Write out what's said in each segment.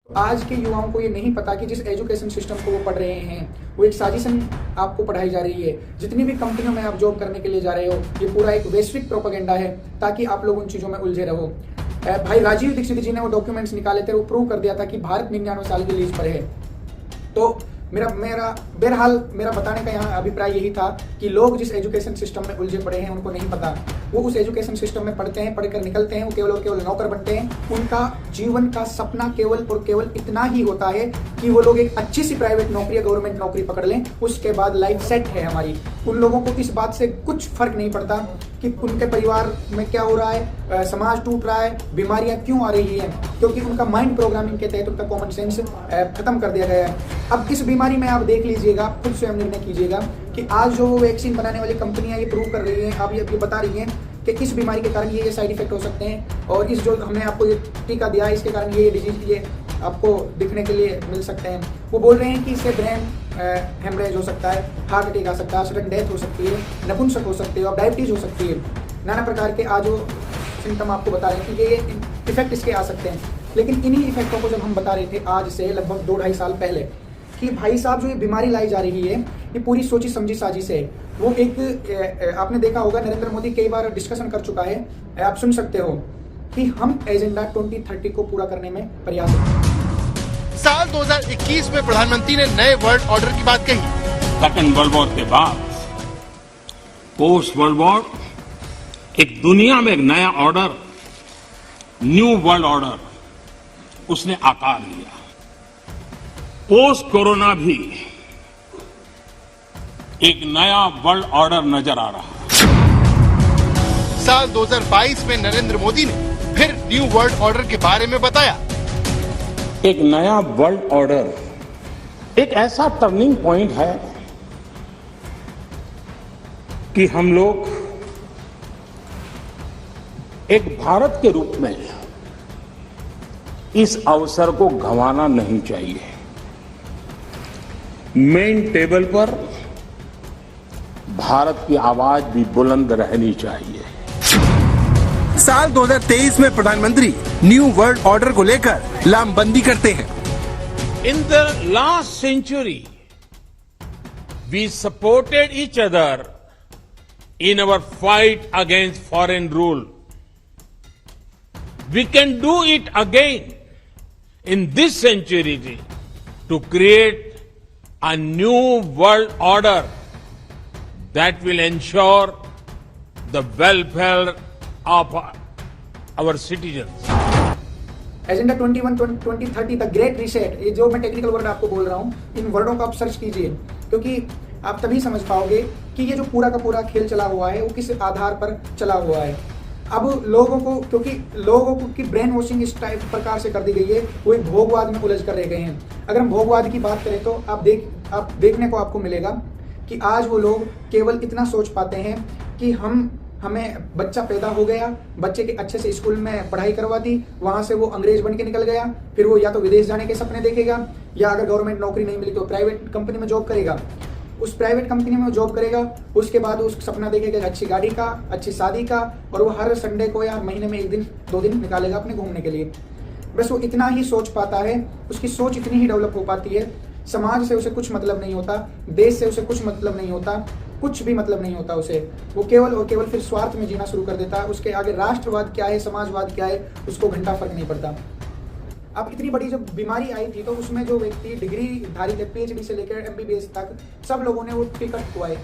आज के युवाओं को ये नहीं पता कि जिस एजुकेशन सिस्टम को वो पढ़ रहे हैं वो एक साजिशन आपको पढ़ाई जा रही है। जितनी भी कंपनियों में आप जॉब करने के लिए जा रहे हो, ये पूरा एक वैश्विक प्रोपेगेंडा है ताकि आप लोग उन चीज़ों में उलझे रहो। भाई राजीव दीक्षित जी ने वो डॉक्यूमेंट्स निकाले थे, वो प्रूव कर दिया था कि भारत 99 साल की लीज पर है। तो मेरा बहरहाल मेरा बताने का यहाँ अभिप्राय यही था कि लोग जिस एजुकेशन सिस्टम में उलझे पड़े हैं उनको नहीं पता। वो उस एजुकेशन सिस्टम में पढ़ते हैं, पढ़कर निकलते हैं, वो केवल और केवल नौकर बनते हैं। उनका जीवन का सपना केवल और केवल इतना ही होता है कि वो लोग एक अच्छी सी प्राइवेट नौकरी या गवर्नमेंट नौकरी पकड़ लें, उसके बाद लाइफ सेट है हमारी। उन लोगों को इस बात से कुछ फर्क नहीं पड़ता कि उनके परिवार में क्या हो रहा है, समाज टूट रहा है, बीमारियां क्यों आ रही हैं, क्योंकि उनका माइंड प्रोग्रामिंग के तहत उनका कॉमन सेंस खत्म कर दिया गया है। अब इस बीमारी में आप देख लीजिएगा, खुद स्वयं निर्णय कीजिएगा कि आज जो वैक्सीन बनाने वाली कंपनियां ये प्रूव कर रही हैं, आप ये बता रही हैं कि इस बीमारी के कारण ये साइड इफेक्ट हो सकते हैं, और इस जो हमने आपको ये टीका दिया है इसके कारण ये डिजीज ये आपको दिखने के लिए मिल सकते हैं। वो बोल रहे हैं कि इससे ब्रेन हेमरेज हो सकता है, हार्ट अटैक आ सकता है, सडन डेथ हो सकती है, नपुंसक हो सकती है, और डायबिटीज हो सकती है। नाना प्रकार के आज वो सिम्टम आपको बता रहे हैं कि ये इफेक्ट इसके आ सकते हैं। लेकिन इन्हीं इफेक्टों को जब हम बता रहे थे आज से लगभग 2-2.5 साल पहले कि भाई साहब जो ये बीमारी लाई जा रही है ये पूरी सोची समझी साजिश है। वो एक आपने देखा होगा नरेंद्र मोदी कई बार डिस्कशन कर चुका है, आप सुन सकते हो कि हम एजेंडा 2030 को पूरा करने में प्रयास करें। साल 2021 में प्रधानमंत्री ने नए वर्ल्ड ऑर्डर की बात कही। सेकंड वर्ल्ड वॉर के बाद पोस्ट वर्ल्ड वॉर एक दुनिया में एक नया ऑर्डर, न्यू वर्ल्ड ऑर्डर उसने आकार लिया। पोस्ट कोरोना भी एक नया वर्ल्ड ऑर्डर नजर आ रहा है। साल 2022 में नरेंद्र मोदी ने फिर न्यू वर्ल्ड ऑर्डर के बारे में बताया। एक नया वर्ल्ड ऑर्डर एक ऐसा टर्निंग पॉइंट है कि हम लोग एक भारत के रूप में इस अवसर को गंवाना नहीं चाहिए। मेन टेबल पर भारत की आवाज भी बुलंद रहनी चाहिए। साल 2023 में प्रधानमंत्री न्यू वर्ल्ड ऑर्डर को लेकर लामबंदी करते हैं। In the last century we supported each other in our fight against foreign rule. We can do it again in this century to create a new world order that will ensure the welfare of our citizens. Agenda 2030 the great reset, ये जो मैं technical word आपको बोल रहा हूँ, इन वर्डों को आप search कीजिए क्योंकि आप तभी समझ पाओगे कि ये जो पूरा का पूरा खेल चला हुआ है वो किस आधार पर चला हुआ है। अब लोगों को, क्योंकि लोगों की ब्रेन वॉशिंग इस टाइप प्रकार से कर दी गई है, वो एक भोगवाद में उलझ कर रह गए हैं। अगर हम भोगवाद की बात करें तो आप देखने को आपको मिलेगा कि आज वो लोग केवल इतना सोच पाते हैं कि हमें बच्चा पैदा हो गया, बच्चे के अच्छे से स्कूल में पढ़ाई करवा दी, वहां से वो अंग्रेज बन के निकल गया, फिर वो या तो विदेश जाने के सपने देखेगा या अगर गवर्नमेंट नौकरी नहीं मिली तो प्राइवेट कंपनी में जॉब करेगा। उस प्राइवेट कंपनी में जॉब करेगा, उसके बाद उस सपना देखेगा अच्छी गाड़ी का, अच्छी शादी का, और वो हर संडे को या महीने में 1 दिन 2 दिन निकालेगा अपने घूमने के लिए। बस वो इतना ही सोच पाता है, उसकी सोच इतनी ही डेवलप हो पाती है। समाज से उसे कुछ मतलब नहीं होता, देश से उसे कुछ मतलब नहीं होता, कुछ भी मतलब नहीं होता उसे। वो केवल और केवल फिर स्वार्थ में जीना शुरू कर देता है। उसके आगे राष्ट्रवाद क्या है, समाजवाद क्या है, उसको घंटा फर्क नहीं पड़ता। अब इतनी बड़ी जब बीमारी आई थी तो उसमें जो व्यक्ति डिग्री धारी थे, PhD से लेकर MBBS तक, सब लोगों ने वो टिकट खुआए।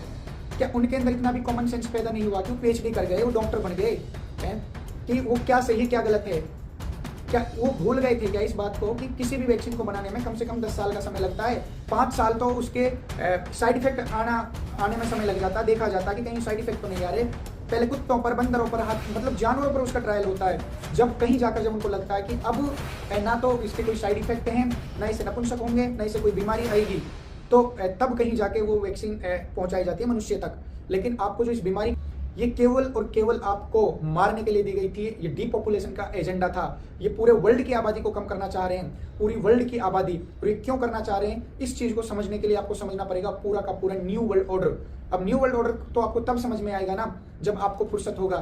क्या उनके अंदर इतना भी कॉमन सेंस पैदा नहीं हुआ कि वो PhD कर गए, वो डॉक्टर बन गए कि वो क्या सही क्या गलत है? क्या वो भूल गए थे क्या इस बात को कि किसी भी वैक्सीन को बनाने में कम से कम 10 साल का समय लगता है? 5 साल तो उसके साइड इफेक्ट आने में समय लग जाता, देखा जाता कि कहीं साइड इफेक्ट तो नहीं आ रहे। पहले कुत्तों पर, बंदरों पर, मतलब जानवरों पर उसका ट्रायल होता है। जब कहीं जाकर जब उनको लगता है कि अब ना तो इसके कोई साइड इफेक्ट हैं, ना इससे नपुंसक होंगे, ना इससे कोई बीमारी आएगी, तो तब कहीं जाके वो वैक्सीन पहुंचाई जाती है मनुष्य तक। लेकिन आपको जो इस बीमारी, ये केवल और केवल आपको मारने के लिए दी गई थी। ये डीपॉपुलेशन का एजेंडा था। ये पूरे वर्ल्ड की आबादी को कम करना चाह रहे हैं, पूरी वर्ल्ड की आबादी। और ये क्यों करना चाह रहे हैं, इस चीज को समझने के लिए आपको समझना पड़ेगा पूरा का पूरा न्यू वर्ल्ड ऑर्डर। अब न्यू वर्ल्ड ऑर्डर तो आपको तब समझ में आएगा ना जब आपको फुर्सत होगा।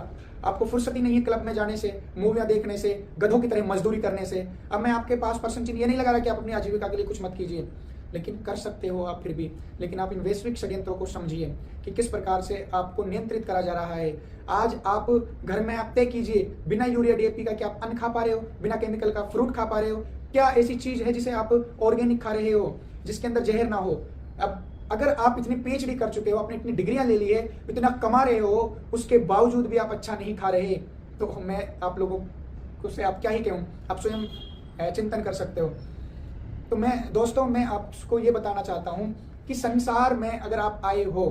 आपको फुर्सत ही नहीं है क्लब में जाने से, मूवियां देखने से, गधों की तरह मजदूरी करने से। अब मैं आपके पास पर्सन ये नहीं लगा रहा कि आप अपनी आजीविका के लिए कुछ मत कीजिए, लेकिन कर सकते हो आप फिर भी। लेकिन आप इन वैश्विक षड्यंत्रों को समझिए कि किस प्रकार से आपको नियंत्रित करा जा रहा है। आज आप घर में आप तय कीजिए, बिना यूरिया डीएपी का क्या आप अन्न खा पा रहे हो, बिना केमिकल का फ्रूट खा पा रहे हो? क्या ऐसी चीज है जिसे आप ऑर्गेनिक खा रहे हो, जिसके अंदर जहर ना हो? अब अगर आप इतनी पीएचडी कर चुके हो, आपने इतनी डिग्रियां ले ली है, इतना कमा रहे हो, उसके बावजूद भी आप अच्छा नहीं खा रहे, तो मैं आप लोगों को से आप क्या ही कहूँ, आप स्वयं चिंतन कर सकते हो। तो मैं दोस्तों, मैं आपको ये बताना चाहता हूँ कि संसार में अगर आप आए हो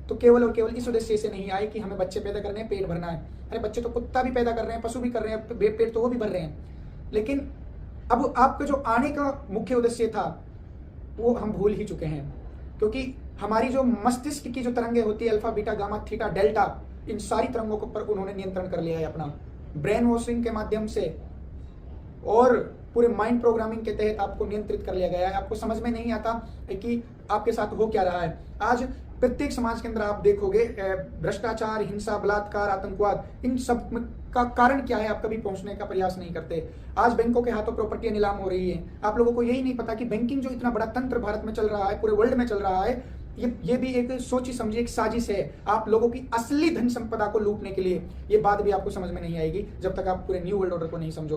तो केवल और केवल इस उद्देश्य से नहीं आए कि हमें बच्चे पैदा करने हैं, पेट भरना है। अरे बच्चे तो कुत्ता भी पैदा कर रहे हैं, पशु भी कर रहे हैं, पेट तो वो भी भर रहे हैं। लेकिन अब आपका जो आने का मुख्य उद्देश्य था वो हम भूल ही चुके हैं, क्योंकि हमारी जो मस्तिष्क की जो तरंगें होती है, alpha beta gamma theta delta, इन सारी तरंगों के ऊपर उन्होंने नियंत्रण कर लिया है अपना ब्रेन वॉशिंग के माध्यम से, और पूरे माइंड प्रोग्रामिंग के तहत आपको नियंत्रित कर लिया गया है। आपको समझ में नहीं आता कि आपके साथ हो क्या रहा है। आज प्रत्येक समाज के अंदर आप देखोगे भ्रष्टाचार, हिंसा, बलात्कार, आतंकवाद, इन सब का कारण क्या है आप कभी पहुंचने का प्रयास नहीं करते। आज बैंकों के हाथों प्रॉपर्टी नीलाम हो रही है। आप लोगों को यही नहीं पता कि बैंकिंग जो इतना बड़ा तंत्र भारत में चल रहा है, पूरे वर्ल्ड में चल रहा है, ये भी एक सोची समझी एक साजिश है आप लोगों की असली धन संपदा को लूटने के लिए। ये बात भी आपको समझ में नहीं आएगी जब तक आप पूरे न्यू वर्ल्ड ऑर्डर को नहीं समझोगे।